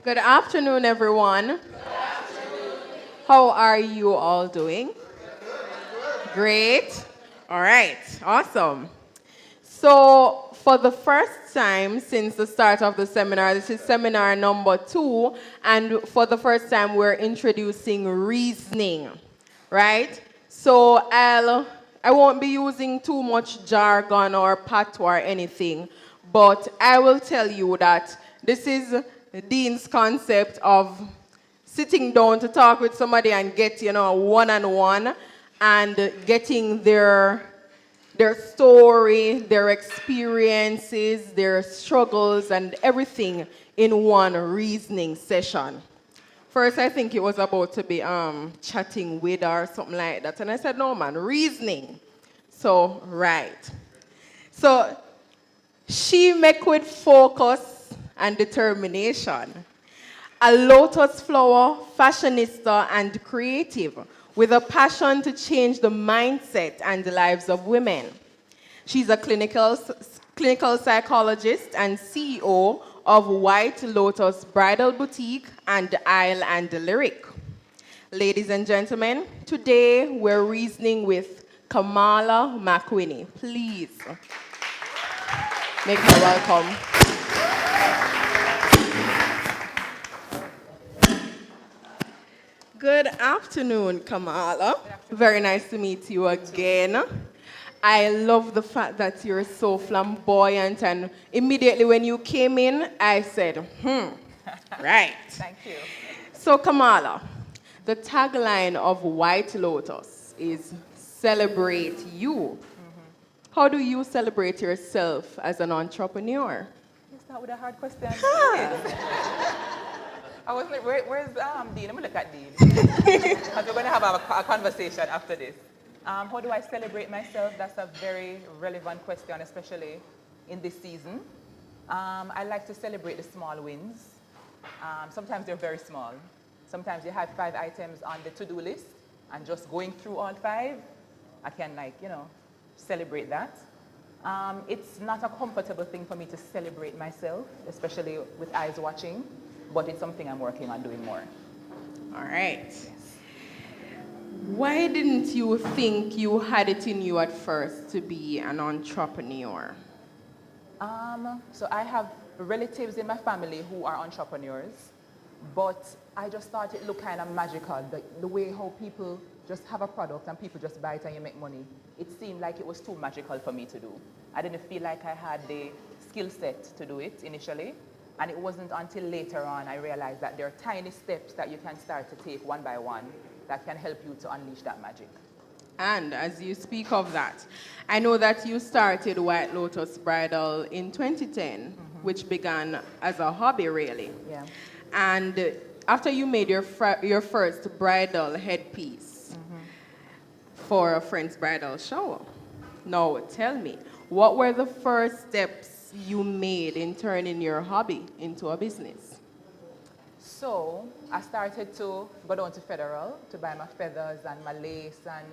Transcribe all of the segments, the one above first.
Good afternoon, everyone. How are you all doing? Great. All right. Awesome. So, for the first time since the start of the seminar, this is seminar number 2, and for the first time, we're introducing reasoning, right? So, I won't be using too much jargon or patois or anything, but I will tell you that this is Dean's concept of sitting down to talk with somebody and get, one-on-one and getting their story, their experiences, their struggles, and everything in one reasoning session. First, I think it was about to be chatting with her or something like that. And I said, no, man, reasoning. So, right. So, she make with focus and determination. A lotus flower, fashionista, and creative, with a passion to change the mindset and the lives of women. She's a clinical psychologist and CEO of White Lotus Bridal Boutique and Isle and Lyric. Ladies and gentlemen, today we're reasoning with Kamala McWhinney. Please make her welcome. Good afternoon, Kamala. Very nice to meet you again. I love the fact that you're so flamboyant, and immediately when you came in, I said, right. Thank you. So, Kamala, the tagline of White Lotus is celebrate you. How do you celebrate yourself as an entrepreneur? You start with a hard question. I was like, where's Dean? I'm going to look at Dean. Because we're going to have a conversation after this. How do I celebrate myself? That's a very relevant question, especially in this season. I like to celebrate the small wins. Sometimes they're very small. Sometimes you have 5 items on the to-do list, and just going through all 5, I can celebrate that. It's not a comfortable thing for me to celebrate myself, especially with eyes watching. But it's something I'm working on doing more. All right. Yes. Why didn't you think you had it in you at first to be an entrepreneur? So I have relatives in my family who are entrepreneurs, but I just thought it looked kind of magical, the way how people just have a product and people just buy it and you make money. It seemed like it was too magical for me to do. I didn't feel like I had the skill set to do it initially. And it wasn't until later on I realized that there are tiny steps that you can start to take one by one that can help you to unleash that magic. And as you speak of that, I know that you started White Lotus Bridal in 2010, which began as a hobby, really. Yeah. And after you made your first bridal headpiece for a friend's bridal shower. Now, tell me, what were the first steps you made in turning your hobby into a business? So I started to go down to Federal to buy my feathers and my lace and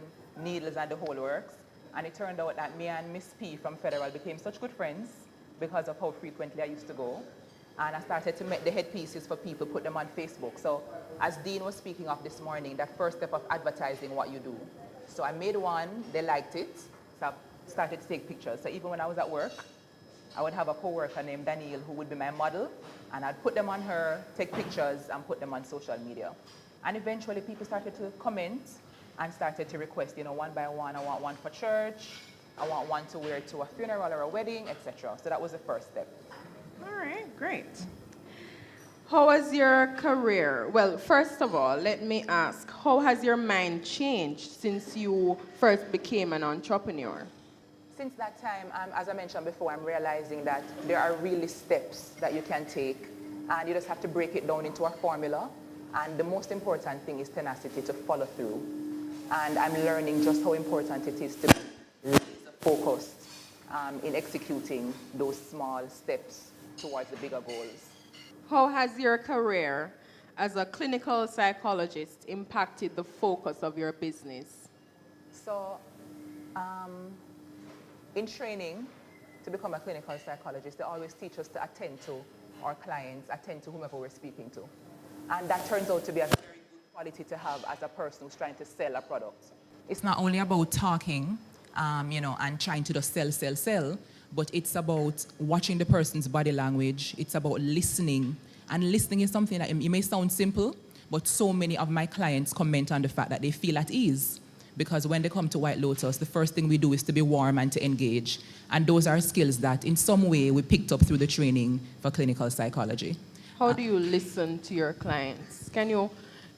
needles and the whole works. And it turned out that me and Miss P from Federal became such good friends because of how frequently I used to go. And I started to make the headpieces for people, put them on Facebook. So as Dean was speaking of this morning, that first step of advertising what you do. So I made one, they liked it, so I started to take pictures. So even when I was at work, I would have a coworker named Danielle who would be my model, and I'd put them on her, take pictures, and put them on social media. And eventually people started to comment and started to request, one by one, I want one for church, I want one to wear to a funeral or a wedding, etc. So that was the first step. All right, great. How has your career, well, first of all, let me ask, how has your mind changed since you first became an entrepreneur? Since that time, as I mentioned before, I'm realizing that there are really steps that you can take, and you just have to break it down into a formula. And the most important thing is tenacity, to follow through. And I'm learning just how important it is to be laser focused in executing those small steps towards the bigger goals. How has your career as a clinical psychologist impacted the focus of your business? So, in training to become a clinical psychologist, they always teach us to attend to our clients attend to whomever we're speaking to. And that turns out to be a very good quality to have as a person who's trying to sell a product. It's not only about talking, and trying to just sell, but it's about watching the person's body language. It's about listening. And listening is something that it may sound simple, but so many of my clients comment on the fact that they feel at ease. Because when they come to White Lotus, the first thing we do is to be warm and to engage. And those are skills that in some way we picked up through the training for clinical psychology. How do you listen to your clients? Can you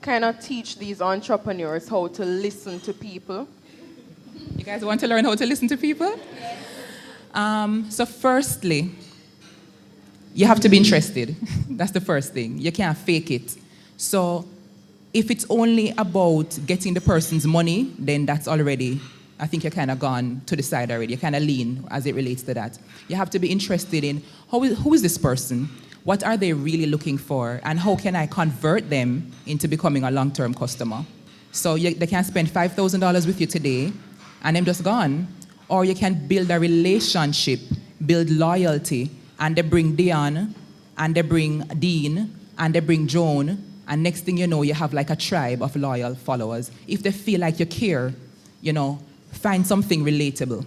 kind of teach these entrepreneurs how to listen to people? You guys want to learn how to listen to people? So firstly, you have to be interested. That's the first thing. You can't fake it. So if it's only about getting the person's money, then that's already, I think you're kind of gone to the side already. You kind of lean as it relates to that. You have to be interested in who is this person? What are they really looking for? And how can I convert them into becoming a long-term customer? So they can spend $5,000 with you today and them just gone. Or you can build a relationship, build loyalty, and they bring Dion, and they bring Dean, and they bring Joan, and next thing you know, you have like a tribe of loyal followers. If they feel like you care, find something relatable.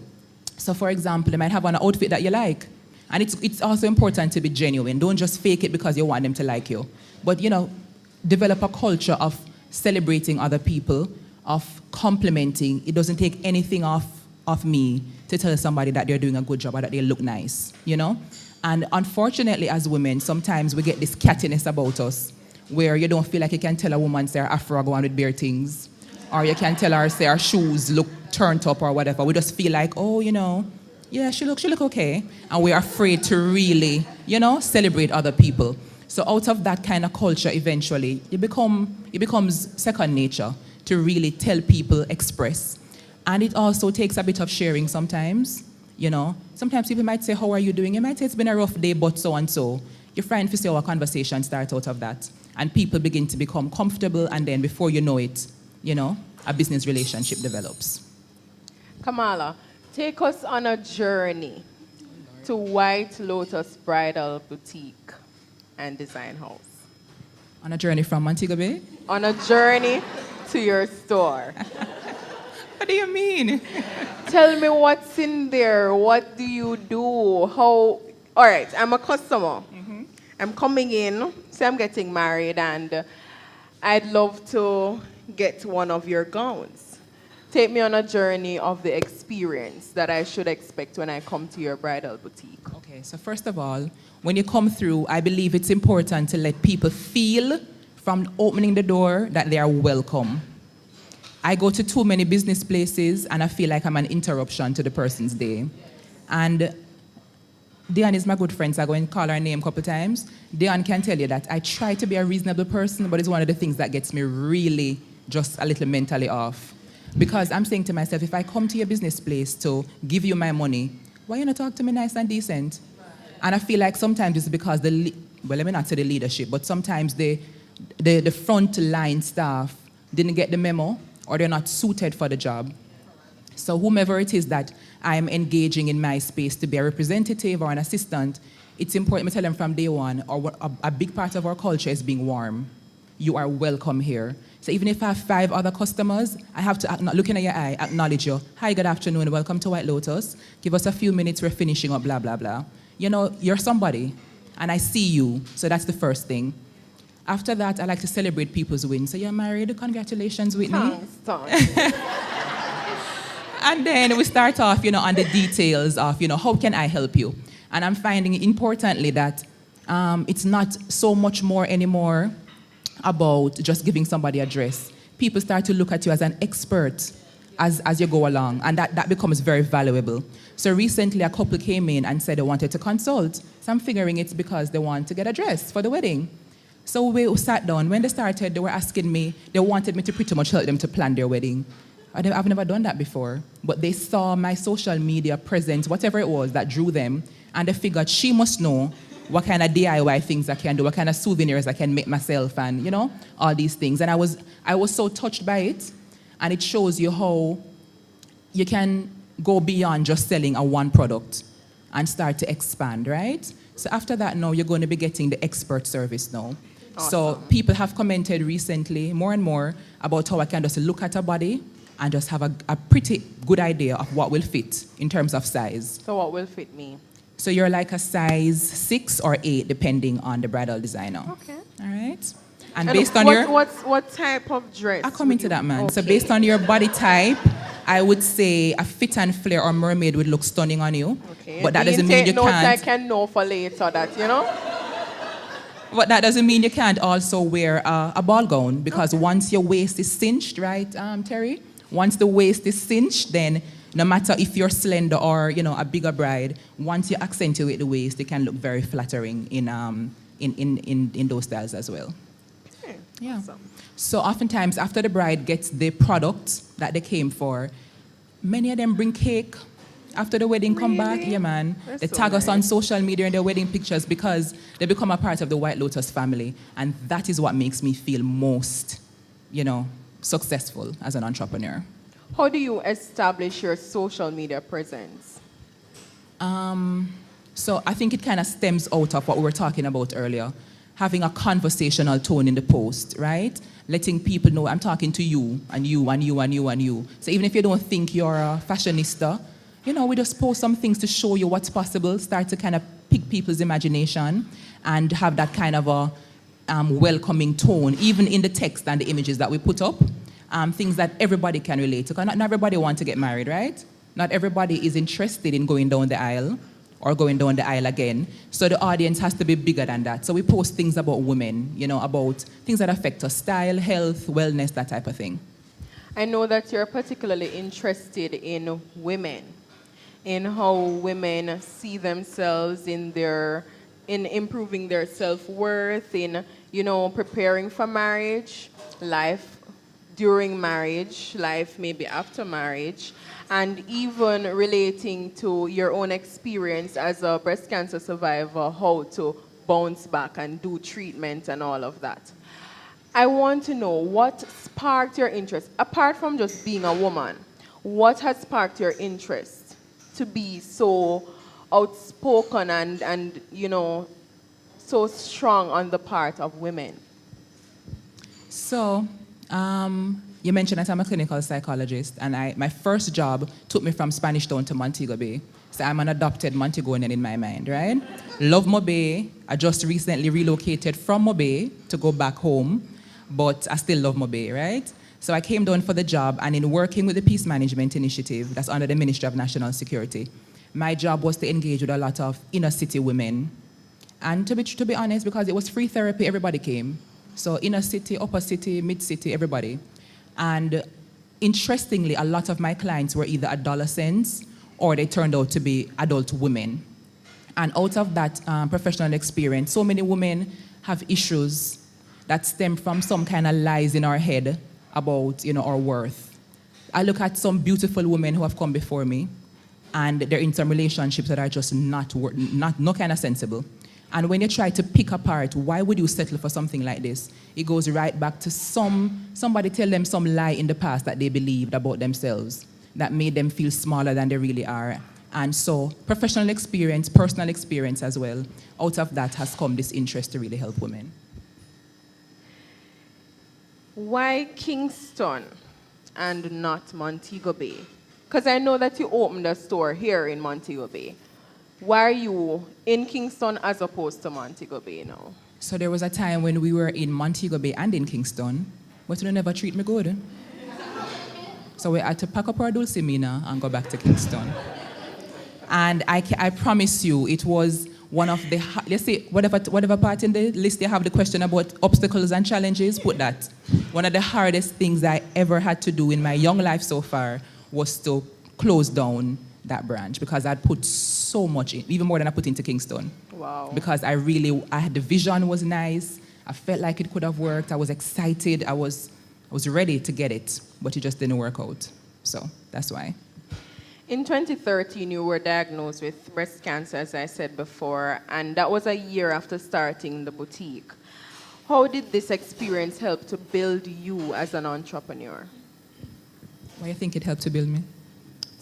So for example, they might have an outfit that you like. And it's also important to be genuine. Don't just fake it because you want them to like you. But, develop a culture of celebrating other people, of complimenting. It doesn't take anything off me to tell somebody that they're doing a good job or that they look nice, And unfortunately, as women, sometimes we get this cattiness about us, where you don't feel like you can tell a woman, say, her afro go on with bare things, or you can tell her, say, her shoes look turned up or whatever. We just feel like, yeah, she look okay. And we're afraid to really, celebrate other people. So out of that kind of culture, eventually, it becomes second nature to really tell people, express. And it also takes a bit of sharing sometimes, Sometimes people might say, how are you doing? You might say, it's been a rough day, but so and so. You're trying to see how a conversation starts out of that. And people begin to become comfortable, and then before you know it, a business relationship develops. Kamala, take us on a journey to White Lotus Bridal Boutique and Design House. On a journey from Montego Bay? On a journey to your store. What do you mean? Tell me what's in there. What do you do? All right, I'm a customer. Mm-hmm. I'm coming in, say I'm getting married, and I'd love to get one of your gowns. Take me on a journey of the experience that I should expect when I come to your bridal boutique. Okay, so first of all, when you come through, I believe it's important to let people feel from opening the door that they are welcome. I go to too many business places and I feel like I'm an interruption to the person's day. And Diane is my good friend, so I go and call her name a couple times. Diane can tell you that I try to be a reasonable person, but it's one of the things that gets me really just a little mentally off. Because I'm saying to myself, if I come to your business place to give you my money, why you not talk to me nice and decent? And I feel like sometimes it's because let me not say the leadership, but sometimes the front line staff didn't get the memo, or they're not suited for the job. So whomever it is that I'm engaging in my space to be a representative or an assistant, it's important to tell them from day one, a big part of our culture is being warm. You are welcome here. So even if I have 5 other customers, I have to, looking at your eye, acknowledge you. Hi, good afternoon, welcome to White Lotus. Give us a few minutes, we're finishing up, blah, blah, blah. You're somebody, and I see you, so that's the first thing. After that, I like to celebrate people's wins. So you're married, congratulations, Whitney. Thanks. And then we start off, on the details of, how can I help you? And I'm finding importantly that it's not so much more anymore about just giving somebody a dress. People start to look at you as an expert as you go along, and that becomes very valuable. So recently, a couple came in and said they wanted to consult. So I'm figuring it's because they want to get a dress for the wedding. So we sat down. When they started, they were asking me, they wanted me to pretty much help them to plan their wedding. I've never done that before. But they saw my social media presence, whatever it was that drew them, and they figured she must know what kind of DIY things I can do, what kind of souvenirs I can make myself, and all these things. And I was so touched by it, and it shows you how you can go beyond just selling a one product and start to expand, right? So after that now, you're going to be getting the expert service now. Awesome. So people have commented recently more and more about how I can just look at a body and just have a pretty good idea of what will fit in terms of size. So what will fit me? So you're like a size 6 or 8 depending on the bridal designer. Okay. All right? And And based on what type of dress? I'll come into that, man. Okay. So based on your body type, I would say a fit and flare or mermaid would look stunning on you. Okay. But that doesn't mean you notes I can't. can know for later that, you know? But that doesn't mean you can't also wear a ball gown, because once your waist is cinched, right, Terry? Once the waist is cinched, then no matter if you're slender or, you know, a bigger bride, once you accentuate the waist, it can look very flattering in those styles as well. Okay. Yeah. Awesome. So oftentimes after the bride gets the product that they came for, many of them bring cake after the wedding, come back. Really? Yeah, man. That's They so tag us on nice. social media in their wedding pictures because they become a part of the White Lotus family. And that is what makes me feel most, you know, successful as an entrepreneur. How do you establish your social media presence? So I think it kind of stems out of what we were talking about earlier. Having a conversational tone in the post, right? Letting people know I'm talking to you and you and you and you and you. So even if you don't think you're a fashionista, you know, we just post some things to show you what's possible, start to kind of pick people's imagination and have that kind of a welcoming tone, even in the text and the images that we put up. Things that everybody can relate to. 'Cause not everybody wants to get married, right? Not everybody is interested in going down the aisle or going down the aisle again. So the audience has to be bigger than that. So we post things about women, you know, about things that affect us, style, health, wellness, that type of thing. I know that you're particularly interested in women, in how women see themselves in improving their self-worth, in, you know, preparing for marriage, life during marriage, life maybe after marriage, and even relating to your own experience as a breast cancer survivor, how to bounce back and do treatment and all of that. I want to know what sparked your interest, apart from just being a woman, what has sparked your interest to be so outspoken and you know, so strong on the part of women? So, you mentioned that I'm a clinical psychologist, and my first job took me from Spanish Town to Montego Bay. So I'm an adopted Montegonian in my mind, right? Love Mobe. I just recently relocated from Mobe to go back home, but I still love Mobe, right? So I came down for the job, and in working with the Peace Management Initiative, that's under the Ministry of National Security, my job was to engage with a lot of inner city women. And to be honest, because it was free therapy, everybody came. So inner city, upper city, mid city, everybody. And interestingly, a lot of my clients were either adolescents or they turned out to be adult women. And out of that professional experience, so many women have issues that stem from some kind of lies in our head about, you know, our worth. I look at some beautiful women who have come before me, and they're in some relationships that are just not kind of sensible. And when you try to pick apart, why would you settle for something like this? It goes right back to somebody tell them some lie in the past that they believed about themselves that made them feel smaller than they really are. And so professional experience, personal experience as well, out of that has come this interest to really help women. Why Kingston and not Montego Bay? Because I know that you opened a store here in Montego Bay. Why are you in Kingston as opposed to Montego Bay now? So there was a time when we were in Montego Bay and in Kingston, but you never treat me good. So we had to pack up our dulcimina and go back to Kingston. And I promise you, it was one of the, let's say, whatever part in the list you have the question about obstacles and challenges, put that. One of the hardest things I ever had to do in my young life so far was to close down that branch, because I'd put so much in, even more than I put into Kingston. Wow. Because I had the vision was nice. I felt like it could have worked. I was excited. I was ready to get it, but it just didn't work out. So that's why. In 2013, you were diagnosed with breast cancer, as I said before, and that was a year after starting the boutique. How did this experience help to build you as an entrepreneur? Why do you think it helped to build me?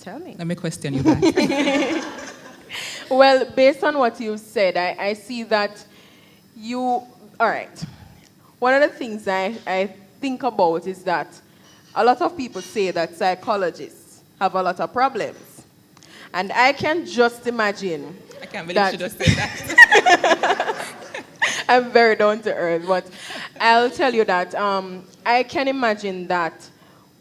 Tell me. Let me question you back. Well, based on what you said, I see that you, all right. One of the things I think about is that a lot of people say that psychologists have a lot of problems. And I can just imagine. I can't believe that she just said that. I'm very down to earth, but I'll tell you that I can imagine that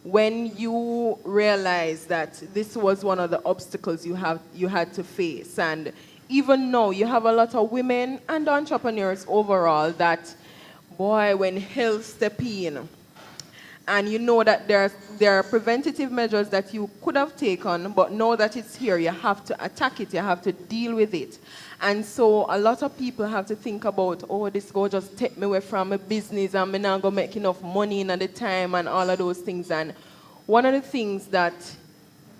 when you realize that this was one of the obstacles you had to face, and even now you have a lot of women and entrepreneurs overall that, boy, when health step in, and you know that there are preventative measures that you could have taken, but now that it's here, you have to attack it, you have to deal with it. And so a lot of people have to think about, oh, this go just take me away from my business and I'm not going to make enough money in at the time and all of those things. And one of the things that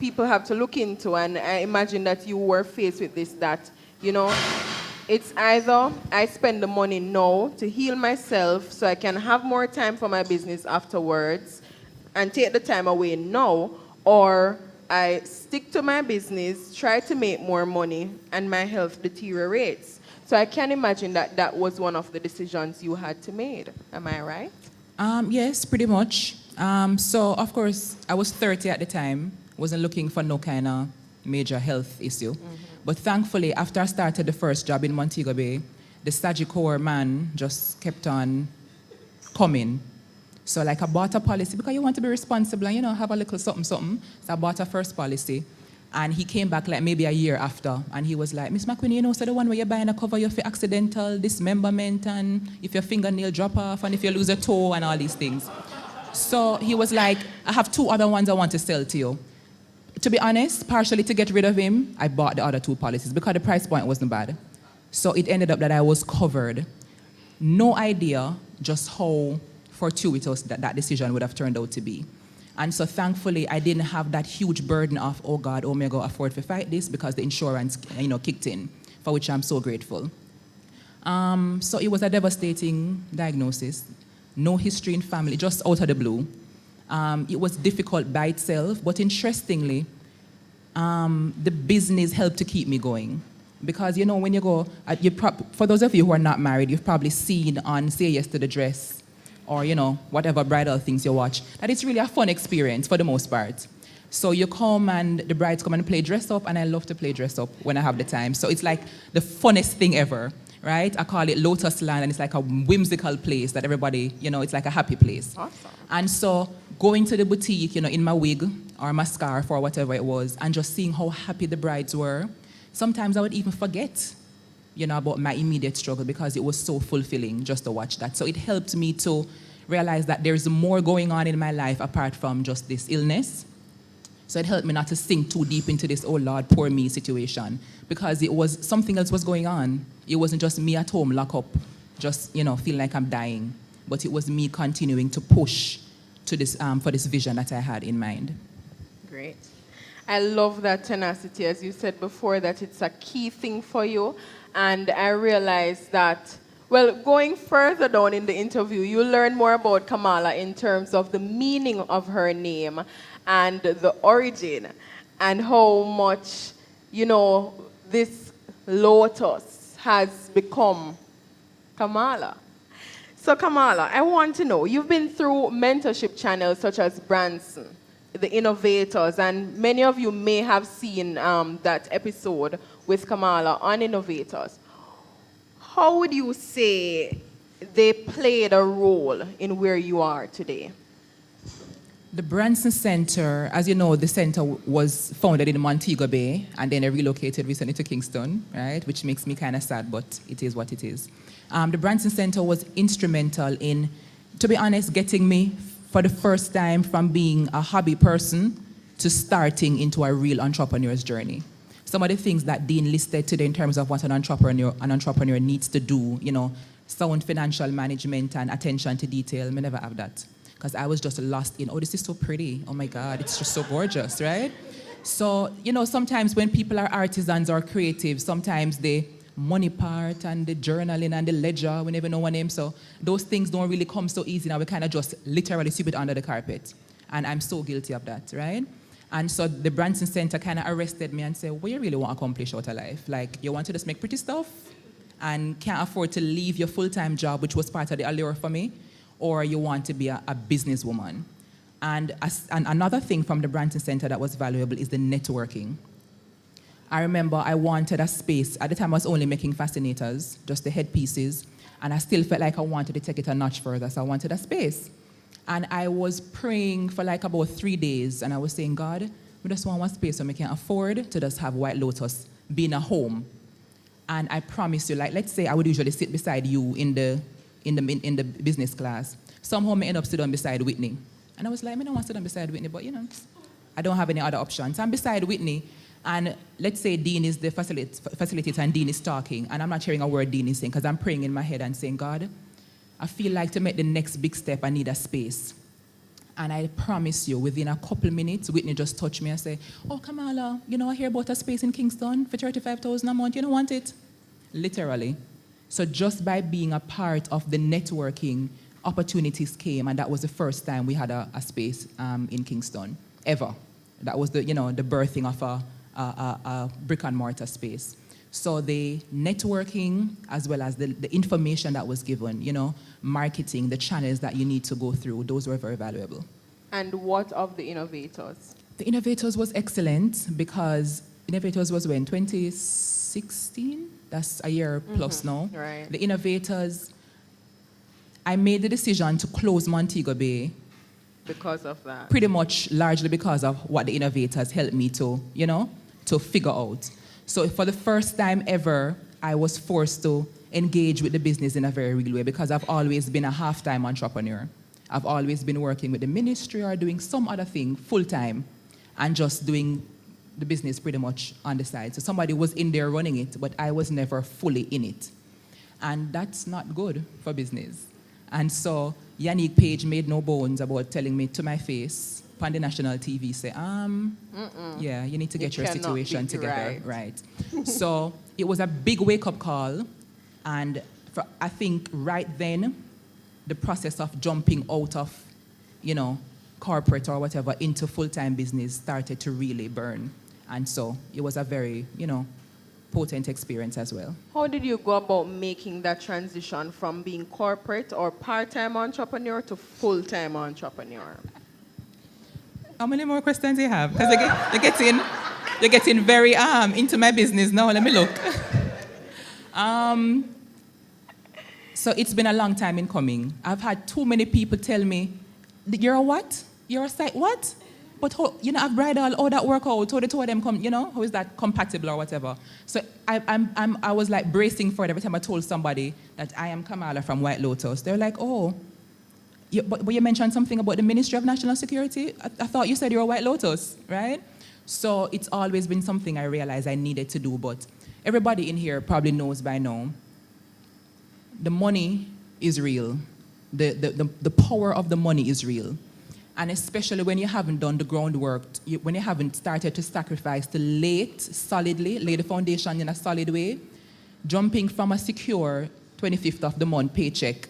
people have to look into, and I imagine that you were faced with this, that, you know, it's either I spend the money now to heal myself so I can have more time for my business afterwards and take the time away now, or I stick to my business, try to make more money, and my health deteriorates. So I can imagine that that was one of the decisions you had to make. Am I right? Yes, pretty much. So, of course, I was 30 at the time, wasn't looking for no kind of major health issue. Mm-hmm. But thankfully, after I started the first job in Montego Bay, the Sagicor man just kept on coming. So like I bought a policy because you want to be responsible and, you know, have a little something. So I bought a first policy. And he came back like maybe a year after, and he was like, Miss McWhinney, you know, so the one where you're buying a cover you for accidental dismemberment, and if your fingernail drop off, and if you lose a toe, and all these things. So he was like, I have 2 other ones I want to sell to you. To be honest, partially to get rid of him, I bought the other 2 policies because the price point wasn't bad. So it ended up that I was covered. No idea just how fortuitous that decision would have turned out to be. And so thankfully, I didn't have that huge burden of, oh God, oh, may I go afford to fight this, because the insurance, you know, kicked in, for which I'm so grateful. So it was a devastating diagnosis. No history in family, just out of the blue. It was difficult by itself, but interestingly, the business helped to keep me going. Because, you know, when you go, for those of you who are not married, you've probably seen on Say Yes to the Dress, or, you know, whatever bridal things you watch, that it's really a fun experience for the most part. So you come and the brides come and play dress up, and I love to play dress up when I have the time. So it's like the funnest thing ever, right? I call it Lotus Land, and it's like a whimsical place that everybody, you know, it's like a happy place. Awesome. And so going to the boutique, you know, in my wig or my scarf or whatever it was, and just seeing how happy the brides were, sometimes I would even forget, you know, about my immediate struggle, because it was so fulfilling just to watch that. So it helped me to realize that there's more going on in my life apart from just this illness. So it helped me not to sink too deep into this, oh Lord, poor me situation, because it was something else was going on. It wasn't just me at home, lock up, just, you know, feeling like I'm dying, but it was me continuing to push to this, for this vision that I had in mind. Great. I love that tenacity, as you said before, that it's a key thing for you. And I realized that, well, going further down in the interview, you learn more about Kamala in terms of the meaning of her name and the origin, and how much, you know, this lotus has become Kamala. So Kamala, I want to know, you've been through mentorship channels such as Branson, The Innovators, and many of you may have seen that episode with Kamala on Innovators. How would you say they played a role in where you are today? The Branson Center, as you know, the center was founded in Montego Bay, and then they relocated recently to Kingston, right? Which makes me kind of sad, but it is what it is. The Branson Center was instrumental in, to be honest, getting me for the first time from being a hobby person to starting into a real entrepreneur's journey. Some of the things that Dean listed today in terms of what an entrepreneur needs to do, you know, sound financial management and attention to detail, I never have that. Because I was just lost in, oh, this is so pretty. Oh my God, it's just so gorgeous, right? So, you know, sometimes when people are artisans or creatives, sometimes the money part and the journaling and the ledger, we never know one name. So those things don't really come so easy now. We kind of just literally sweep it under the carpet. And I'm so guilty of that, right? And so the Branson Center kind of arrested me and said, what do you really want to accomplish out of life? Like, you want to just make pretty stuff and can't afford to leave your full-time job, which was part of the allure for me, or you want to be a businesswoman. And another thing from the Branson Center that was valuable is the networking. I remember I wanted a space. At the time, I was only making fascinators, just the headpieces, and I still felt like I wanted to take it a notch further, so I wanted a space. And I was praying for like about 3 days, and I was saying, God, we just want one space so we can afford to just have White Lotus being a home. And I promise you, like, let's say I would usually sit beside you in the business class. Somehow I end up sitting beside Whitney. And I was like, I don't want to sit down beside Whitney, but I don't have any other options. I'm beside Whitney, and let's say Dean is the facilitator and Dean is talking, and I'm not hearing a word Dean is saying because I'm praying in my head and saying, God, I feel like to make the next big step, I need a space. And I promise you, within a couple minutes, Whitney just touched me and said, oh, Kamala, I hear about a space in Kingston for $35,000 a month. You don't want it? Literally. So just by being a part of the networking, opportunities came, and that was the first time we had a space in Kingston, ever. That was the birthing of a brick and mortar space. So the networking, as well as the information that was given, marketing, the channels that you need to go through, those were very valuable. And what of the innovators? The innovators was excellent because innovators was when, 2016? That's a year plus now. Right. The innovators, I made the decision to close Montego Bay. Because of that? Pretty much largely because of what the innovators helped me to, to figure out. So for the first time ever, I was forced to engage with the business in a very real way because I've always been a half-time entrepreneur. I've always been working with the ministry or doing some other thing full-time and just doing the business pretty much on the side. So somebody was in there running it, but I was never fully in it. And that's not good for business. And so Yannick Page made no bones about telling me to my face, on the national TV, say, yeah, you need to get your situation together. Right. So it was a big wake-up call. And I think right then, the process of jumping out of, corporate or whatever into full-time business started to really burn. And so it was a very, potent experience as well. How did you go about making that transition from being corporate or part-time entrepreneur to full-time entrepreneur? How many more questions do you have? Because you're getting very into my business now. Let me look. So it's been a long time in coming. I've had too many people tell me, you're a what? You're a site what? But how, I've bridal, all that work out, how the two of them come, how is that compatible or whatever? So I was like bracing for it every time I told somebody that I am Kamala from White Lotus. They're like, oh, but you mentioned something about the Ministry of National Security. I thought you said you were White Lotus, right? So it's always been something I realized I needed to do, but everybody in here probably knows by now, the money is real. The power of the money is real. And especially when you haven't done the groundwork, when you haven't started to sacrifice to lay it solidly, lay the foundation in a solid way, jumping from a secure 25th of the month paycheck,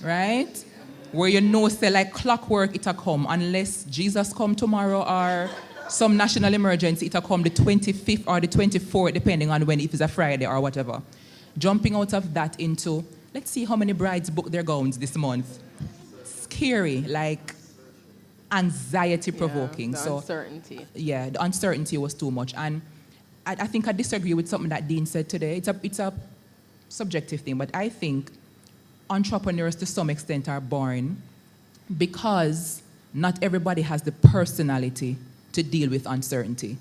right? Where say like clockwork it'll come, unless Jesus come tomorrow or some national emergency, it'll come the 25th or the 24th, depending on when, if it's a Friday or whatever. Jumping out of that into, let's see how many brides book their gowns this month. Scary, like anxiety-provoking. Yeah, the uncertainty. Yeah, the uncertainty was too much. And I think I disagree with something that Dean said today. It's a subjective thing, but I think entrepreneurs to some extent are born because not everybody has the personality to deal with uncertainty.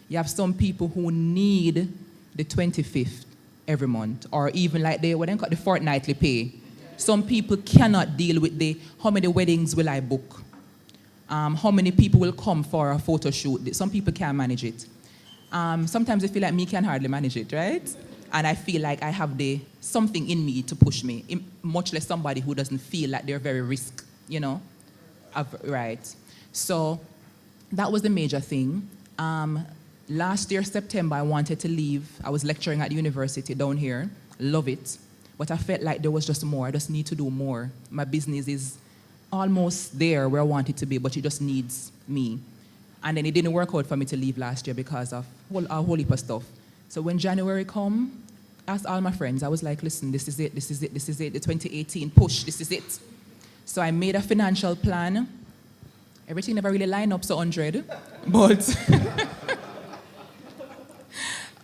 You have some people who need the 25th every month, or even like what they call the fortnightly pay. Some people cannot deal with how many weddings will I book? How many people will come for a photo shoot? Some people can't manage it. Sometimes I feel like me can hardly manage it, right? And I feel like I have something in me to push me, much less somebody who doesn't feel like they're very risk, right? So that was the major thing. Last year, September, I wanted to leave. I was lecturing at the university down here. Love it. But I felt like there was just more. I just need to do more. My business is almost there where I want it to be, but it just needs me. And then it didn't work out for me to leave last year because of a whole heap of stuff. So when January come, I asked all my friends, I was like, listen, this is it, the 2018 push, this is it. So I made a financial plan. Everything never really lined up so 100, but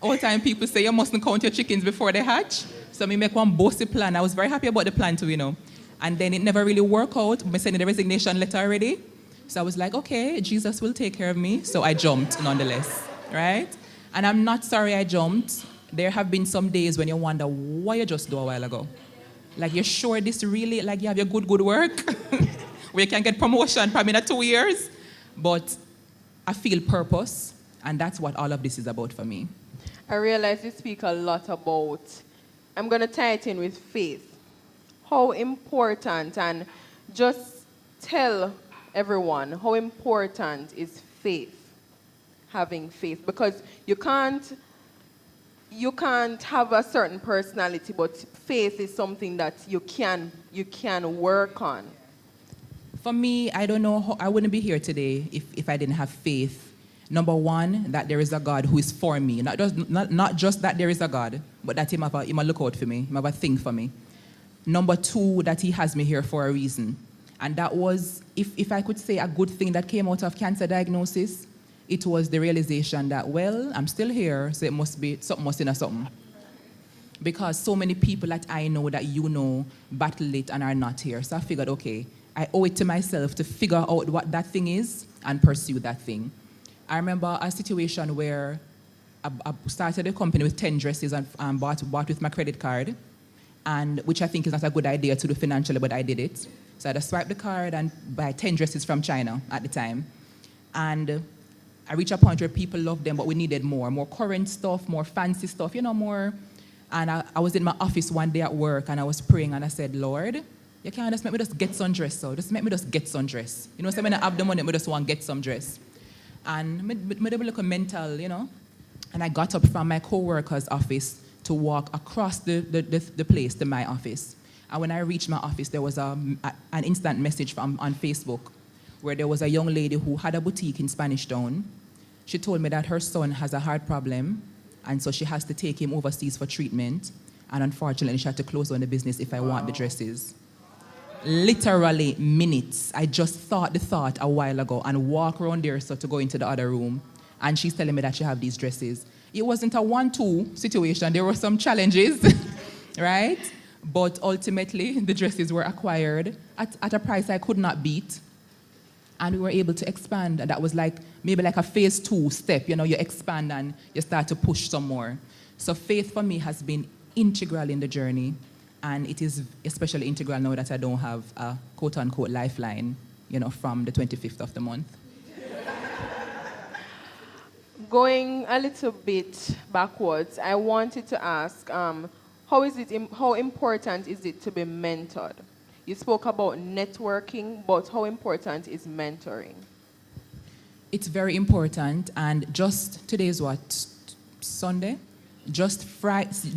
all the time people say you mustn't count your chickens before they hatch. So I make one bossy plan. I was very happy about the plan too, And then it never really worked out. I sent the resignation letter already. So I was like, okay, Jesus will take care of me. So I jumped nonetheless, right? And I'm not sorry I jumped. There have been some days when you wonder what you just do a while ago. Like, you're sure this really, like you have your good work? Where you can get promotion probably in 2 years? But I feel purpose, and that's what all of this is about for me. I realize you speak a lot about, I'm going to tie it in with faith. How important, and just tell everyone how important is faith, having faith, because you can't have a certain personality, but faith is something that you can work on. For me, I don't know, I wouldn't be here today if I didn't have faith. Number one, that there is a God who is for me. Not just that there is a God, but that he might look out for me, he might think for me. Number two, that he has me here for a reason. And that was, if I could say a good thing that came out of cancer diagnosis, it was the realization that, well, I'm still here, so it must be something. Because so many people that I know, that you know, battle it and are not here. So I figured, okay, I owe it to myself to figure out what that thing is and pursue that thing. I remember a situation where I started a company with 10 dresses and bought with my credit card, and which I think is not a good idea to do financially, but I did it. So I had to swipe the card and buy 10 dresses from China at the time. And I reached a point where people loved them, but we needed more current stuff, more fancy stuff, more. And I was in my office one day at work, and I was praying, and I said, Lord, you can't just make me just get some dress, so just make me just get some dress. So when I have the money, I just want to get some dress. And I did a little mental, and I got up from my co-worker's office to walk across the place to my office. And when I reached my office, there was an instant message on Facebook where there was a young lady who had a boutique in Spanish Town. She told me that her son has a heart problem, and so she has to take him overseas for treatment. And unfortunately, she had to close down the business if I want the dresses. Literally minutes. I just thought the thought a while ago and walk around there so to go into the other room. And she's telling me that she have these dresses. It wasn't a 1-2 situation. There were some challenges, right? But ultimately, the dresses were acquired at a price I could not beat. And we were able to expand. And that was maybe like a phase 2 step. You expand and you start to push some more. So faith for me has been integral in the journey. And it is especially integral now that I don't have a quote-unquote lifeline, from the 25th of the month. Going a little bit backwards, I wanted to ask, how important is it to be mentored? You spoke about networking, but how important is mentoring? It's very important, and just today is what, Sunday? Just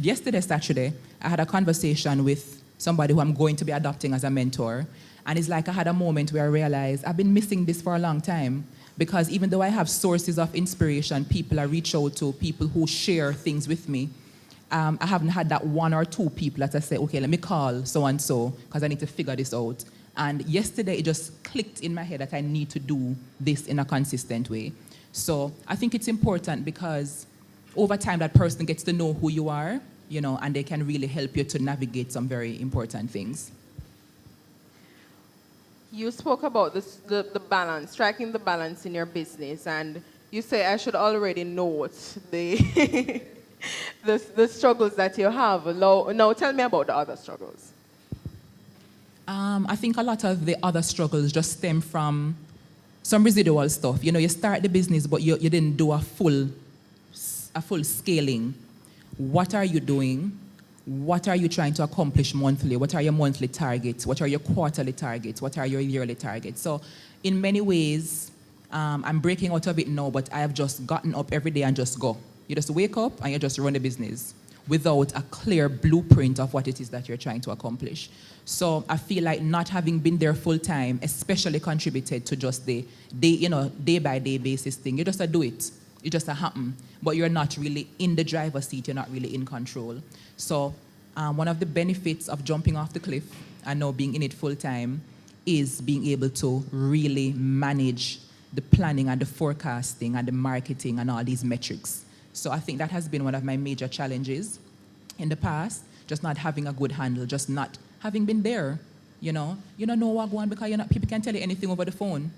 yesterday, Saturday, I had a conversation with somebody who I'm going to be adopting as a mentor, and it's like I had a moment where I realized I've been missing this for a long time, because even though I have sources of inspiration, people I reach out to, people who share things with me, I haven't had that 1 or 2 people that I say, okay, let me call so-and-so, because I need to figure this out. And yesterday, it just clicked in my head that I need to do this in a consistent way. So I think it's important because over time, that person gets to know who you are, and they can really help you to navigate some very important things. You spoke about the balance, striking the balance in your business, and you say I should already note the the struggles that you have. Now, tell me about the other struggles. I think a lot of the other struggles just stem from some residual stuff. You start the business, but you didn't do a full scaling. What are you doing? What are you trying to accomplish monthly? What are your monthly targets? What are your quarterly targets? What are your yearly targets? So in many ways, I'm breaking out of it now, but I have just gotten up every day and just go. You just wake up and you just run the business. without a clear blueprint of what it is that you're trying to accomplish. So I feel like not having been there full time especially contributed to just the day by day basis thing. You just do it. It just happen. But you're not really in the driver's seat. You're not really in control. So one of the benefits of jumping off the cliff and now being in it full time is being able to really manage the planning and the forecasting and the marketing and all these metrics. So I think that has been one of my major challenges in the past, just not having a good handle, just not having been there, You don't know what going on because people can't tell you anything over the phone,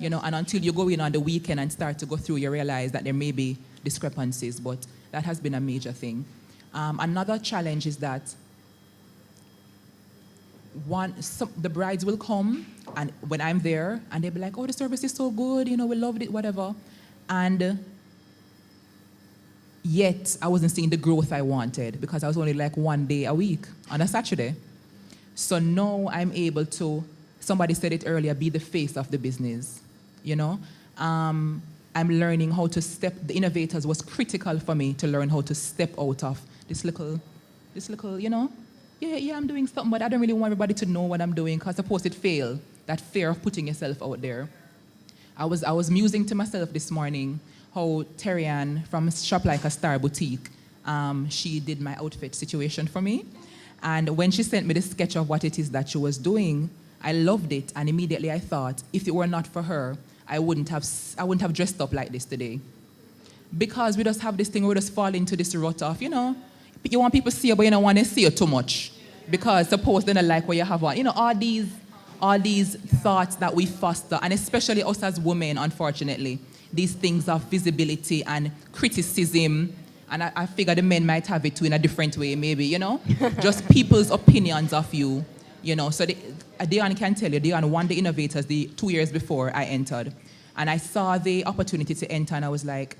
and until you go in on the weekend and start to go through, you realize that there may be discrepancies, but that has been a major thing. Another challenge is that the brides will come, and when I'm there, and they'll be like, oh, the service is so good, we loved it, whatever. And yet, I wasn't seeing the growth I wanted because I was only like 1 day a week on a Saturday. So now I'm able to, somebody said it earlier, be the face of the business, I'm learning how to the innovators was critical for me to learn how to step out of this little, yeah, I'm doing something, but I don't really want everybody to know what I'm doing because suppose it fail, that fear of putting yourself out there. I was musing to myself this morning how Terry-Ann from Shop Like a Star Boutique, she did my outfit situation for me. And when she sent me the sketch of what it is that she was doing, I loved it, and immediately I thought, if it were not for her, I wouldn't have dressed up like this today. Because we just have this thing where we just fall into this rut of, you want people to see you, but you don't want to see you too much. Because suppose they don't like what you have on. All these thoughts that we foster, and especially us as women, unfortunately, these things of visibility and criticism. And I figure the men might have it too in a different way, maybe, just people's opinions of you, So Dion can tell you, Dion won the Innovators 2 years before I entered. And I saw the opportunity to enter, and I was like,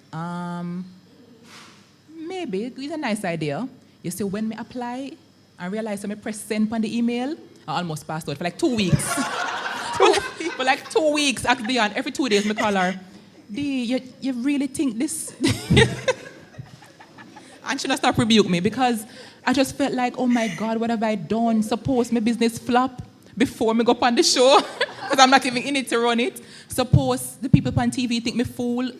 maybe, it's a nice idea. You see, when I apply and realize I press send on the email, I almost passed out for like 2 weeks. For like 2 weeks, ask Dion, every 2 days, I call her, D, you really think this... And she not start rebuke me because I just felt like, oh my God, what have I done? Suppose my business flop before me go up on the show because I'm not even in it to run it. Suppose the people on TV think me fool.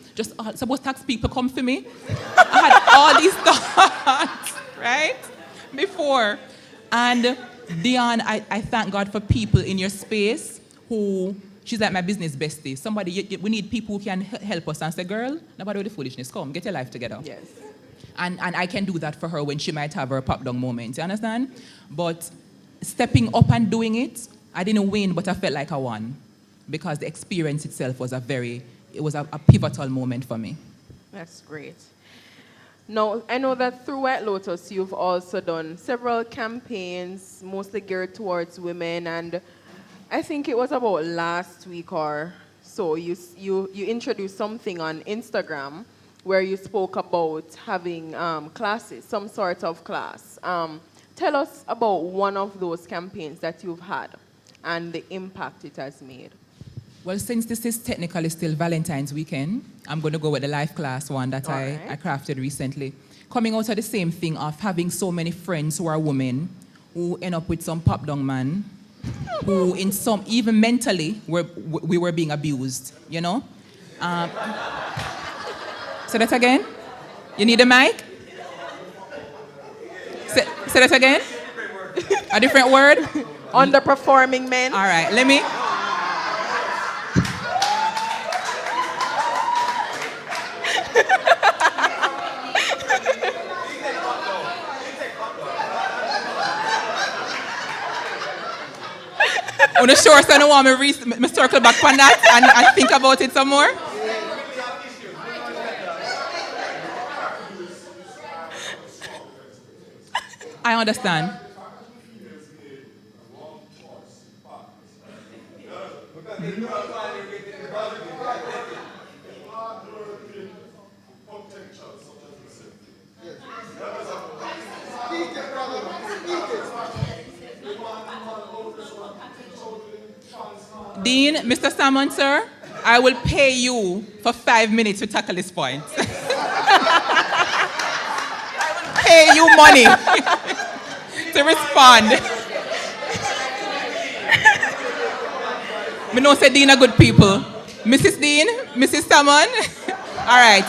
Suppose tax people come for me. I had all these thoughts, right? Before. And Dion, I thank God for people in your space who, she's like my business bestie. Somebody, we need people who can help us and say, girl, nobody with the foolishness, come, get your life together. Yes. And I can do that for her when she might have her pop-down moment, you understand? But stepping up and doing it, I didn't win, but I felt like I won. Because the experience itself was a pivotal moment for me. That's great. Now, I know that through White Lotus, you've also done several campaigns, mostly geared towards women, and I think it was about last week or so, you introduced something on Instagram where you spoke about having classes, some sort of class. Tell us about one of those campaigns that you've had and the impact it has made. Well, since this is technically still Valentine's weekend, I'm going to go with the life class one that I crafted recently. Coming out of the same thing of having so many friends who are women who end up with some pop-down man who even mentally, we were being abused, Say that again. You need a mic? Say that again. A different word? Underperforming men. All right, let me. On the short, so I don't want me circle back on that and think about it some more. I understand. Dean, Mr. Salmon, sir, I will pay you for 5 minutes to tackle this point. I will pay you money to respond. Me know say Dean are good people. Mrs. Dean, Mrs. Salmon. All right,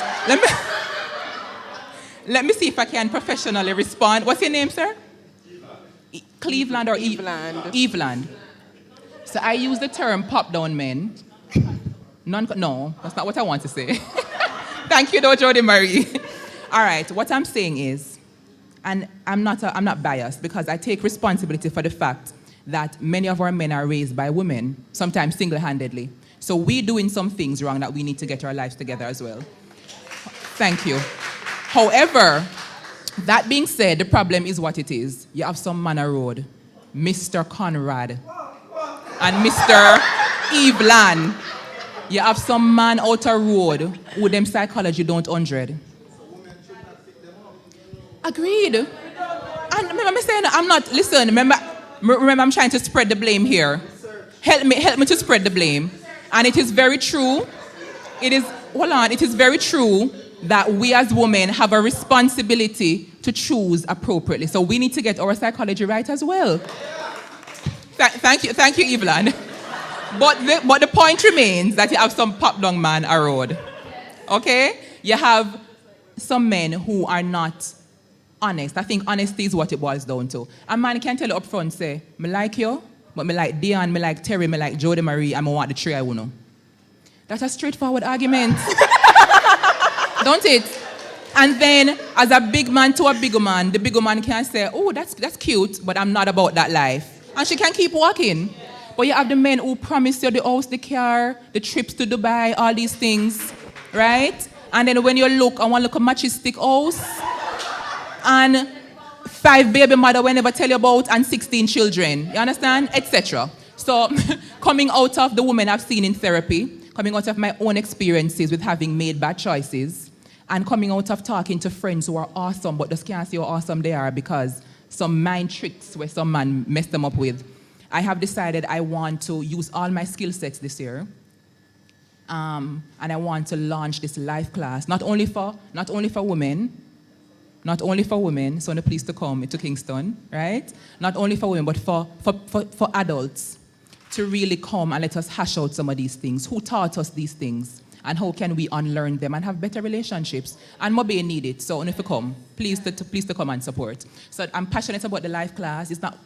let me see if I can professionally respond. What's your name, sir? Cleveland or Eveland. Eveland. So I use the term pop-down men. No, that's not what I want to say. Thank you, though, Jody Marie. All right, what I'm saying is, and I'm not biased because I take responsibility for the fact that many of our men are raised by women, sometimes single-handedly. So we're doing some things wrong that we need to get our lives together as well. Thank you. However, that being said, the problem is what it is. You have some man a road, Mr. Conrad and Mr. Eveland. You have some man out a road who them psychology don't 100. Agreed. And remember saying I'm not, listen, remember I'm trying to spread the blame here. Help me to spread the blame. And it is very true. It is very true that we as women have a responsibility to choose appropriately. So we need to get our psychology right as well. Thank you, Evelyn. But the point remains that you have some pop-down man a road. Okay? You have some men who are not honest. I think honesty is what it boils down to. A man can tell you up front, say, me like you, but me like Dion, me like Terry, me like Jody Marie, and me want the three I wanna. That's a straightforward argument. Don't it? And then, as a big man to a bigger man, the bigger man can say, oh, that's cute, but I'm not about that life. And she can keep walking. But you have the men who promise you the house, the car, the trips to Dubai, all these things, right? And then when you look, I want to look a machistic house, and 5 baby mother we never tell you about, and 16 children, you understand? Etc. So, coming out of the women I've seen in therapy, coming out of my own experiences with having made bad choices, and coming out of talking to friends who are awesome, but just can't see how awesome they are because some mind tricks where some man messed them up with, I have decided I want to use all my skill sets this year, and I want to launch this life class, not only for women, so please to come to Kingston, right? Not only for women, but for adults to really come and let us hash out some of these things. Who taught us these things? And how can we unlearn them and have better relationships? And Mobe need it, so if you come, please to come and support. So I'm passionate about the life class. It's not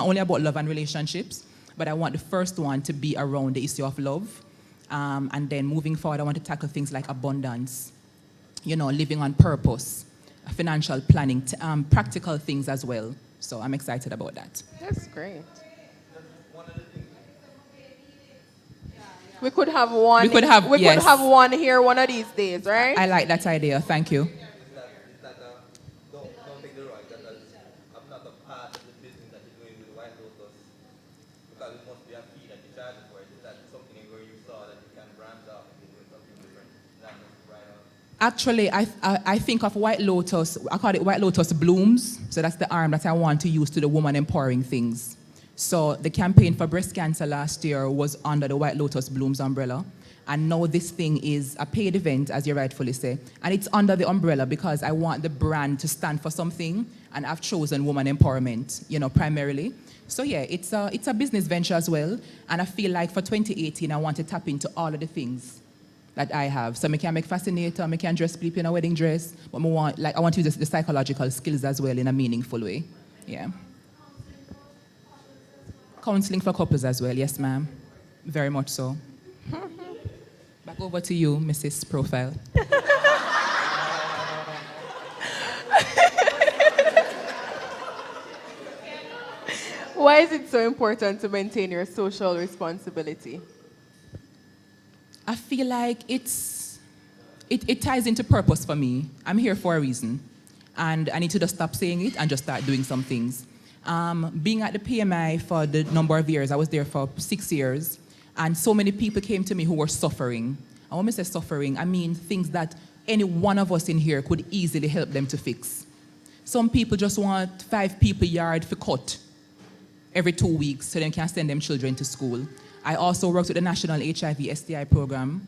only about love and relationships, but I want the first one to be around the issue of love. And then moving forward, I want to tackle things like abundance, living on purpose, financial planning, practical things as well. So I'm excited about that. That's great. We could have one. Could have one here one of these days, right? I like that idea. Thank you. Don't take the right. I'm not a part of the business that you're doing with White Lotus because it must be a fee that you charge for it. Is that something where you saw that you can branch off and do something different? Not just right on. Actually, I think of White Lotus. I call it White Lotus Blooms. So that's the arm that I want to use to the woman empowering things. So the campaign for breast cancer last year was under the White Lotus Blooms umbrella. And now this thing is a paid event, as you rightfully say. And it's under the umbrella because I want the brand to stand for something. And I've chosen woman empowerment, primarily. So yeah, it's a business venture as well. And I feel like for 2018, I want to tap into all of the things that I have. So I can make fascinator, I can dress people in a wedding dress. But I want to use the psychological skills as well in a meaningful way. Yeah. Counseling for couples as well, yes, ma'am. Very much so. Back over to you, Mrs. Profile. Why is it so important to maintain your social responsibility? I feel like it ties into purpose for me. I'm here for a reason. And I need to just stop saying it and just start doing some things. Being at the PMI for the number of years, I was there for 6 years, and so many people came to me who were suffering. And when I say suffering, I mean things that any one of us in here could easily help them to fix. Some people just want 5 people yard for cut every 2 weeks so they can send them children to school. I also worked with the National HIV STI program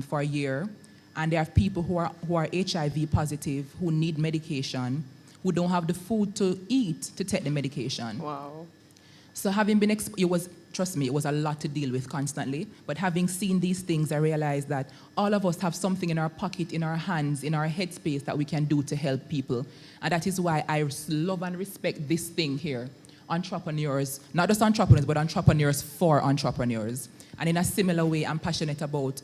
for a year, and there are people who are HIV positive, who need medication, who don't have the food to eat to take the medication. Wow. So having been, trust me, it was a lot to deal with constantly. But having seen these things, I realized that all of us have something in our pocket, in our hands, in our headspace that we can do to help people. And that is why I love and respect this thing here. Entrepreneurs, not just entrepreneurs, but entrepreneurs for entrepreneurs. And in a similar way, I'm passionate about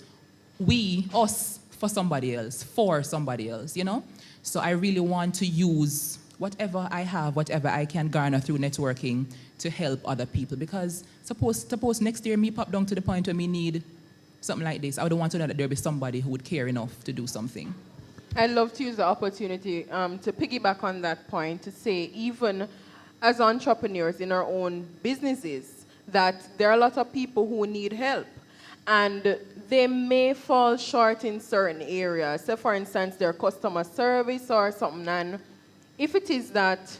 us for somebody else, for somebody else, you know? So I really want to use whatever I have, whatever I can garner through networking to help other people. Because suppose next year me pop down to the point where me need something like this, I would want to know that there'll be somebody who would care enough to do something. I'd love to use the opportunity to piggyback on that point to say, even as entrepreneurs in our own businesses, that there are a lot of people who need help. And they may fall short in certain areas. So for instance, their customer service or something. And if it is that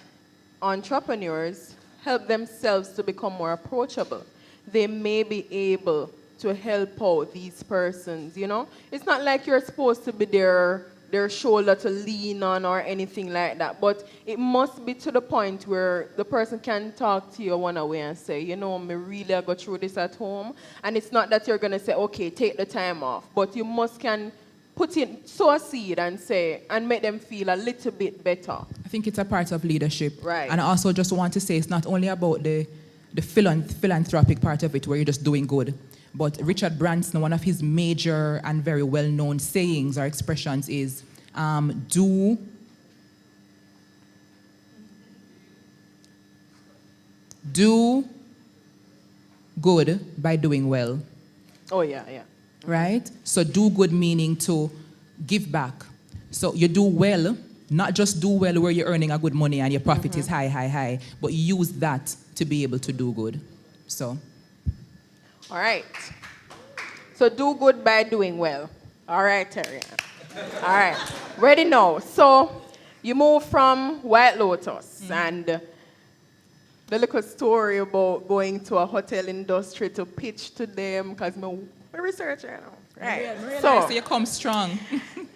entrepreneurs help themselves to become more approachable, they may be able to help out these persons, you know? It's not like you're supposed to be their shoulder to lean on or anything like that, but it must be to the point where the person can talk to you one away and say, you know, me really go through this at home. And it's not that you're going to say, okay, take the time off, but you can sow a seed and say, and make them feel a little bit better. I think it's a part of leadership. Right. And I also just want to say it's not only about the philanthropic part of it where you're just doing good, but Richard Branson, one of his major and very well-known sayings or expressions is, do good by doing well. Oh, yeah, yeah. Right? So do good meaning to give back. So you do well, not just do well where you're earning a good money and your profit is high, but use that to be able to do good. So. All right. So do good by doing well. All right, Terry. All right. Ready now. So you move from White Lotus and the little story about going to a hotel industry to pitch to them, because I'm a researcher now. Right. So you come strong.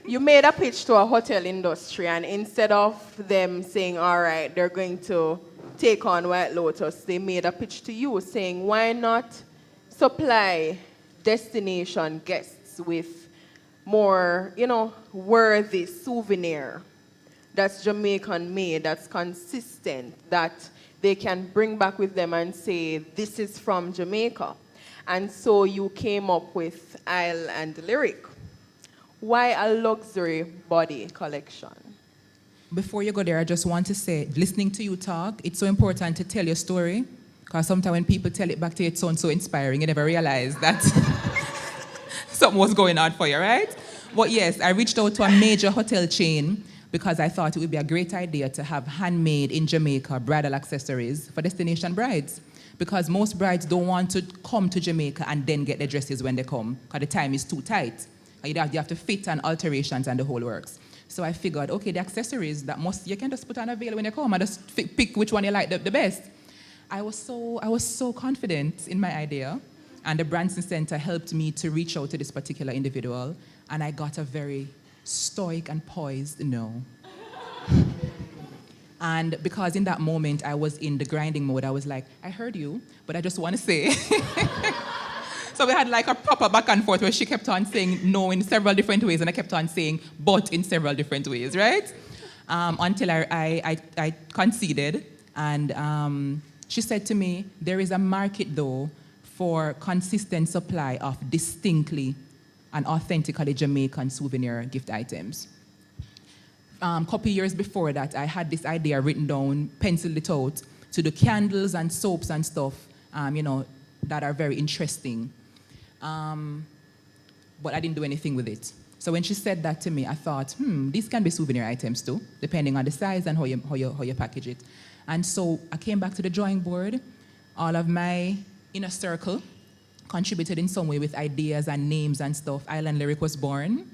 You made a pitch to a hotel industry, and instead of them saying, all right, they're going to take on White Lotus, they made a pitch to you saying, why not supply destination guests with more, you know, worthy souvenir that's Jamaican made, that's consistent, that they can bring back with them and say, this is from Jamaica. And so you came up with Isle and Lyric. Why a luxury body collection? Before you go there, I just want to say, listening to you talk, it's so important to tell your story, because sometimes when people tell it back to you, it sounds so inspiring. You never realize that something was going on for you, right? But yes, I reached out to a major hotel chain because I thought it would be a great idea to have handmade in Jamaica bridal accessories for destination brides. Because most brides don't want to come to Jamaica and then get their dresses when they come, because the time is too tight. You have to fit and alterations and the whole works. So I figured, okay, the accessories you can just put on a veil when you come and just pick which one you like the best. I was so confident in my idea, and the Branson Center helped me to reach out to this particular individual, and I got a very stoic and poised no. And because in that moment I was in the grinding mode, I was like, I heard you, but I just want to say. So we had like a proper back and forth where she kept on saying no in several different ways, and I kept on saying but in several different ways, right? Until I conceded, and she said to me, there is a market though for consistent supply of distinctly and authentically Jamaican souvenir gift items. Couple years before that, I had this idea written down, penciled it out, to do candles and soaps and stuff, that are very interesting. But I didn't do anything with it. So when she said that to me, I thought, these can be souvenir items too, depending on the size and how you package it. And so I came back to the drawing board. All of my inner circle contributed in some way with ideas and names and stuff. Island Lyric was born.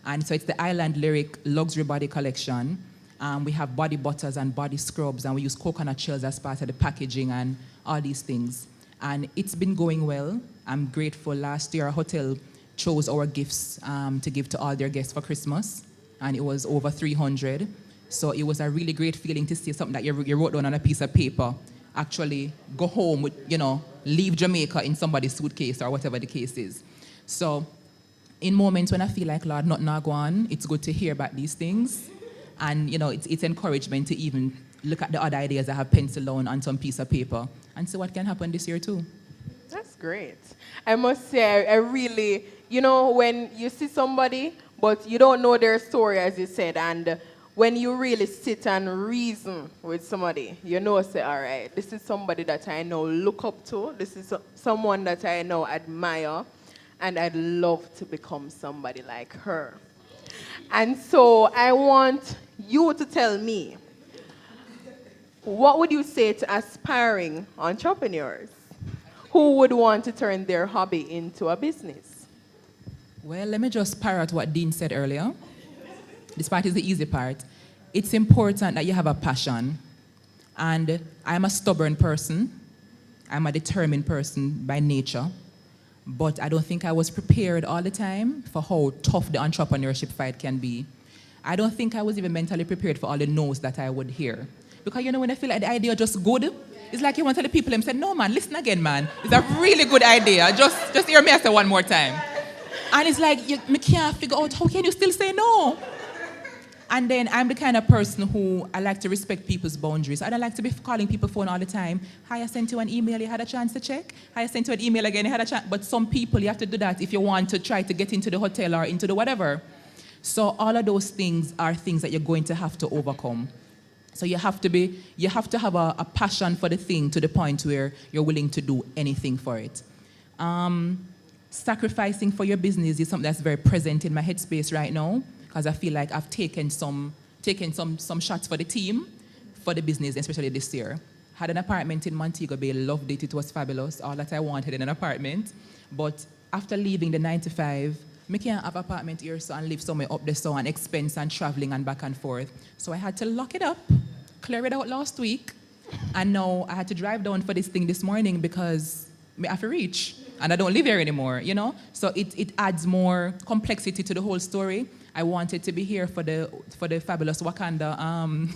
And so it's the Island Lyric Luxury Body Collection. We have body butters and body scrubs, and we use coconut shells as part of the packaging and all these things. And it's been going well. I'm grateful. Last year, our hotel chose our gifts to give to all their guests for Christmas, and it was over 300. So it was a really great feeling to see something that you wrote down on a piece of paper actually go home with, leave Jamaica in somebody's suitcase or whatever the case is. So in moments when I feel like, Lord, nothing go on, it's good to hear about these things. And, it's encouragement to even look at the other ideas I have penciled down on some piece of paper and see what can happen this year too. That's great. I must say, I really, when you see somebody, but you don't know their story, as you said, and when you really sit and reason with somebody, say, all right, this is somebody that I know look up to, this is someone that I know admire, and I'd love to become somebody like her. And so I want you to tell me, what would you say to aspiring entrepreneurs who would want to turn their hobby into a business? Well, let me just parrot what Dean said earlier. This part is the easy part. It's important that you have a passion. And I'm a stubborn person. I'm a determined person by nature. But I don't think I was prepared all the time for how tough the entrepreneurship fight can be. I don't think I was even mentally prepared for all the no's that I would hear. Because when I feel like the idea just good, it's like you want to tell the people, say, no man, listen again, man. It's a really good idea. Just hear me say one more time. And it's like, me can't figure out, how can you still say no? And then I'm the kind of person who I like to respect people's boundaries. I don't like to be calling people phone all the time. Hi, I sent you an email, you had a chance to check? Hi, I sent you an email again, you had a chance. But some people, you have to do that if you want to try to get into the hotel or into the whatever. So all of those things are things that you're going to have to overcome. So you have to have a passion for the thing to the point where you're willing to do anything for it. Sacrificing for your business is something that's very present in my headspace right now, because I feel like I've taken some shots for the team, for the business, especially this year. Had an apartment in Montego Bay, loved it, it was fabulous, all that I wanted in an apartment. But after leaving the 9 to 5, I can't have an apartment here so and live somewhere up there so and expense and traveling and back and forth. So I had to lock it up, clear it out last week, and now I had to drive down for this thing this morning because I have to reach, and I don't live here anymore, So it adds more complexity to the whole story. I wanted to be here for the fabulous Wakanda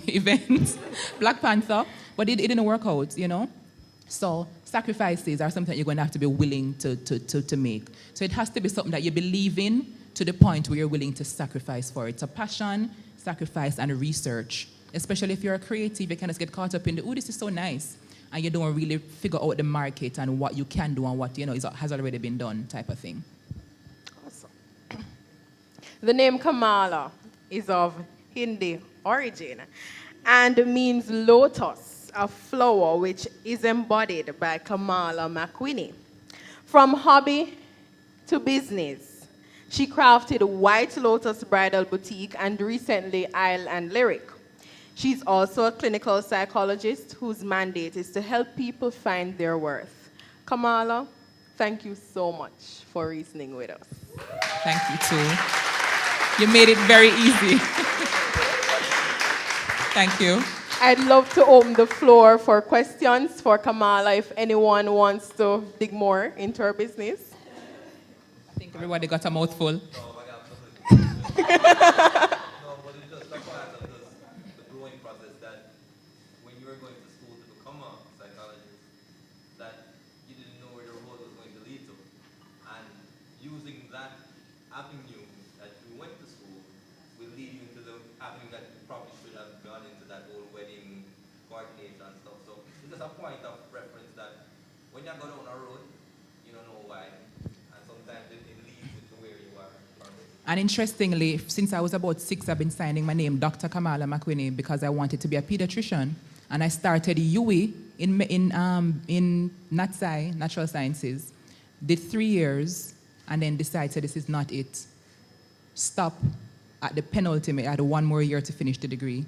event, Black Panther, but it didn't work out, So sacrifices are something that you're going to have to be willing to make. So it has to be something that you believe in to the point where you're willing to sacrifice for it. So passion, sacrifice, and research. Especially if you're a creative, you can just get caught up in this is so nice. And you don't really figure out the market and what you can do and what, has already been done type of thing. Awesome. The name Kamala is of Hindi origin and means lotus, a flower which is embodied by Kamala McWhinney. From hobby to business, she crafted White Lotus Bridal Boutique and recently Isle and Lyric. She's also a clinical psychologist whose mandate is to help people find their worth. Kamala, thank you so much for reasoning with us. Thank you too. You made it very easy. Thank you. I'd love to open the floor for questions for Kamala if anyone wants to dig more into her business. I think everybody got a mouthful. No, but it's just a part of the growing process that when you were going to school to become a psychologist, that you didn't know where your road was going to lead to. And using that avenue that you went to school will lead you into the avenue that you probably should have gone into, that whole wedding coordination and stuff. So it's just a point of reference that when you go down a road, you don't know why. And sometimes it leads you to where you are. And interestingly, since I was about 6, I've been signing my name Dr. Kamala McWhinney because I wanted to be a pediatrician. And I started UE in NatSci, Natural Sciences. Did 3 years and then decided this is not it. Stop at the penultimate. I had 1 more year to finish the degree.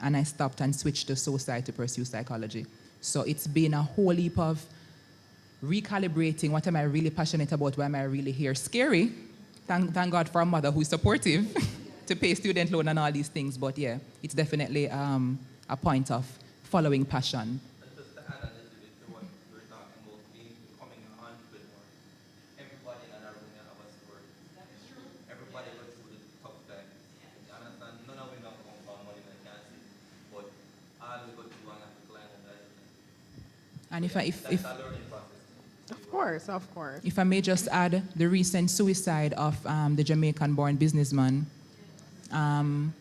And I stopped and switched to SOCI to pursue psychology. So it's been a whole heap of recalibrating. What am I really passionate about? Why am I really here? Scary. Thank God for a mother who's supportive to pay student loan and all these things. But yeah, it's definitely a point of following passion. And just to add a little bit to what we were talking about, becoming an entrepreneur, everybody in our room have a story. Everybody goes through the tough times. You understand? None of them don't come from money, they can't And if That's a learning process. Of course, of course. if I may just add the recent suicide of the Jamaican-born businessman, Diana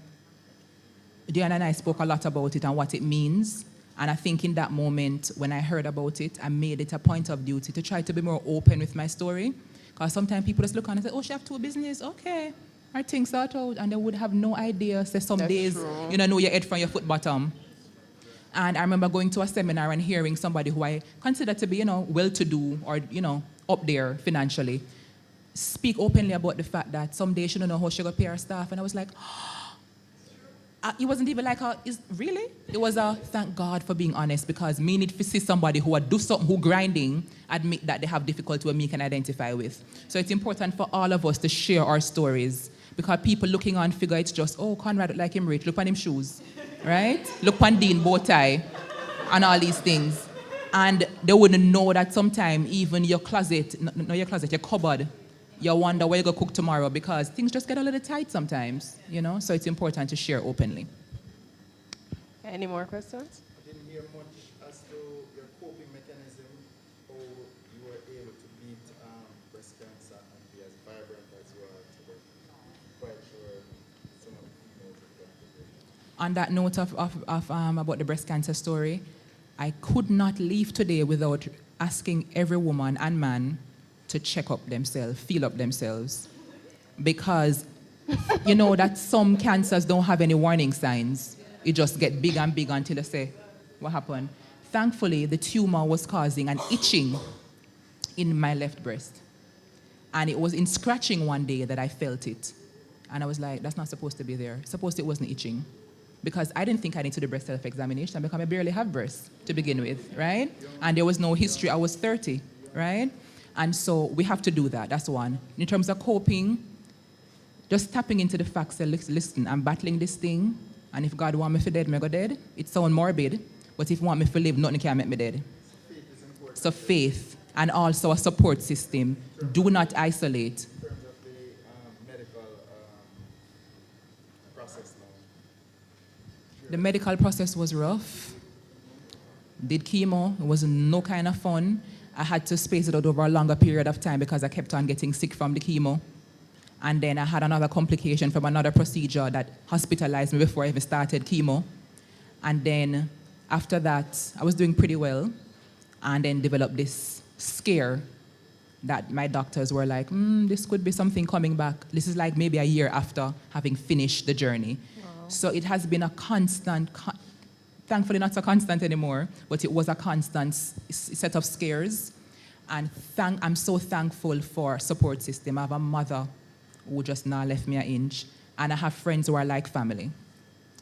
and I spoke a lot about it and what it means. And I think in that moment, when I heard about it, I made it a point of duty to try to be more open with my story. Because sometimes people just look on and say, oh, she have two business, okay. Her things sort out, and they would have no idea. Say some That's days, true. you don't know your head from your foot bottom. And I remember going to a seminar and hearing somebody who I consider to be, well-to-do or, up there financially, speak openly about the fact that some days she don't know how she going to pay her staff. And I was like, it wasn't even like, really? It was a thank God for being honest, because me need to see somebody who would do something, who grinding, admit that they have difficulty with me can identify with. So it's important for all of us to share our stories, because people looking on figure it's just, oh, Conrad look like him rich, look on him shoes, right? Look on Dean, bow tie, and all these things. And they wouldn't know that sometimes even your closet, not your closet, your cupboard, you wonder where you're going to cook tomorrow, because things just get a little tight sometimes, So it's important to share openly. Any more questions? I didn't hear much as to your coping mechanism, how you were able to beat breast cancer and be as vibrant as you are today. Quite sure some of the females have done. On that note of about the breast cancer story, I could not leave today without asking every woman and man to check up themselves, feel up themselves. Because that some cancers don't have any warning signs. It just get big and big until they say, what happened? Thankfully, the tumor was causing an itching in my left breast. And it was in scratching one day that I felt it. And I was like, that's not supposed to be there. Supposed it wasn't itching. Because I didn't think I needed to do breast self-examination because I barely have breasts to begin with, right? And there was no history. I was 30, right? And so we have to do that. That's one. In terms of coping, just tapping into the facts and listen, I'm battling this thing, and if God want me to dead, me go dead. It sounds morbid, but if He want me to live, nothing can make me dead. So faith, and also a support system. Do not isolate. In terms of the medical process now. The medical process was rough. Did chemo, it was no kind of fun. I had to space it out over a longer period of time because I kept on getting sick from the chemo. And then I had another complication from another procedure that hospitalized me before I even started chemo. And then after that, I was doing pretty well, and then developed this scare that my doctors were like, this could be something coming back. This is like maybe a year after having finished the journey. Wow. So it has been a constant, thankfully not so constant anymore, but it was a constant set of scares. And I'm so thankful for support system. I have a mother who just now left me an inch, and I have friends who are like family.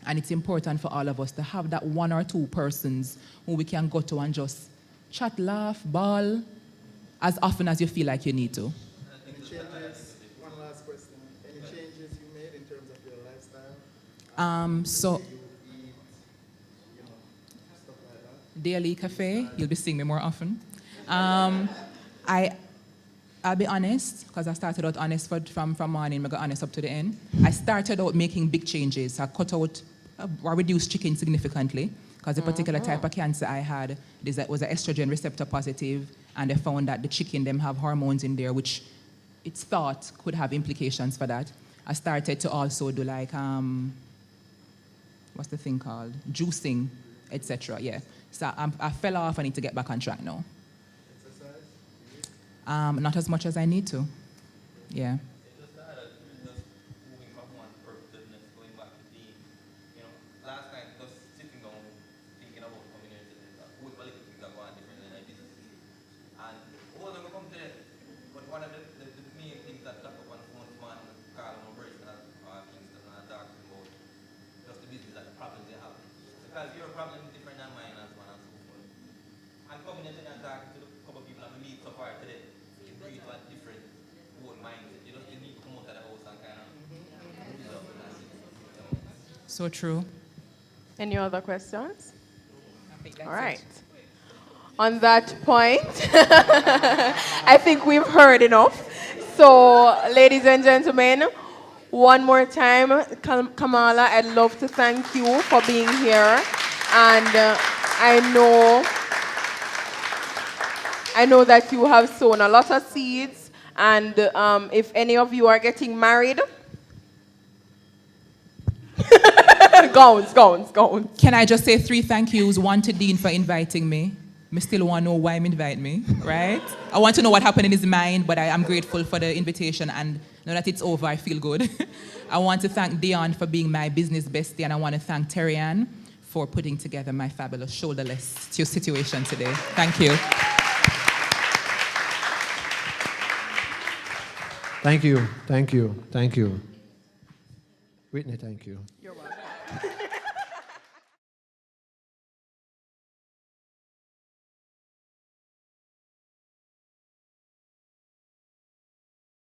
And it's important for all of us to have that one or two persons who we can go to and just chat, laugh, bawl, as often as you feel like you need to. Any changes, one last question, any changes you made in terms of your lifestyle? So You eat, stuff like that? Daily Cafe, you'll be seeing me more often. I'll be honest, because I started out honest from morning, I got honest up to the end. I started out making big changes. I cut out or reduced chicken significantly, because the particular type of cancer I had was an estrogen receptor positive, and they found that the chicken, them have hormones in there, which it's thought could have implications for that. I started to also do like, what's the thing called? Juicing, etc. Yeah. So I fell off, I need to get back on track now. Not as much as I need to. Yeah. Just moving from one purpose to the next, going back to Dean. Last night, just sitting down, thinking about coming here today, who is my little things that go on different than I did. And all of them come to it. But one of the main things that talk about the phone man, Carl and Operation, Kingston, and talking about just the business and the problems they have. Because your problem is different than mine as one and so forth. And coming in and talking to the couple of people that we meet so far today, you bring it to a different whole mindset. You need to come out of the house and kind of So true. Any other questions? I think that's All right. it. On that point, I think we've heard enough. So, ladies and gentlemen, one more time, Kamala, I'd love to thank you for being here. And I know I know that you have sown a lot of seeds, and if any of you are getting married, gowns. Can I just say 3 thank yous? One to Dean for inviting me. I still want to know why he invited me, right? I want to know what happened in his mind, but I'm grateful for the invitation, and now that it's over, I feel good. I want to thank Dion for being my business bestie, and I want to thank Terry Ann for putting together my fabulous shoulderless situation today. Thank you. Thank you. Whitney, thank you. You're welcome.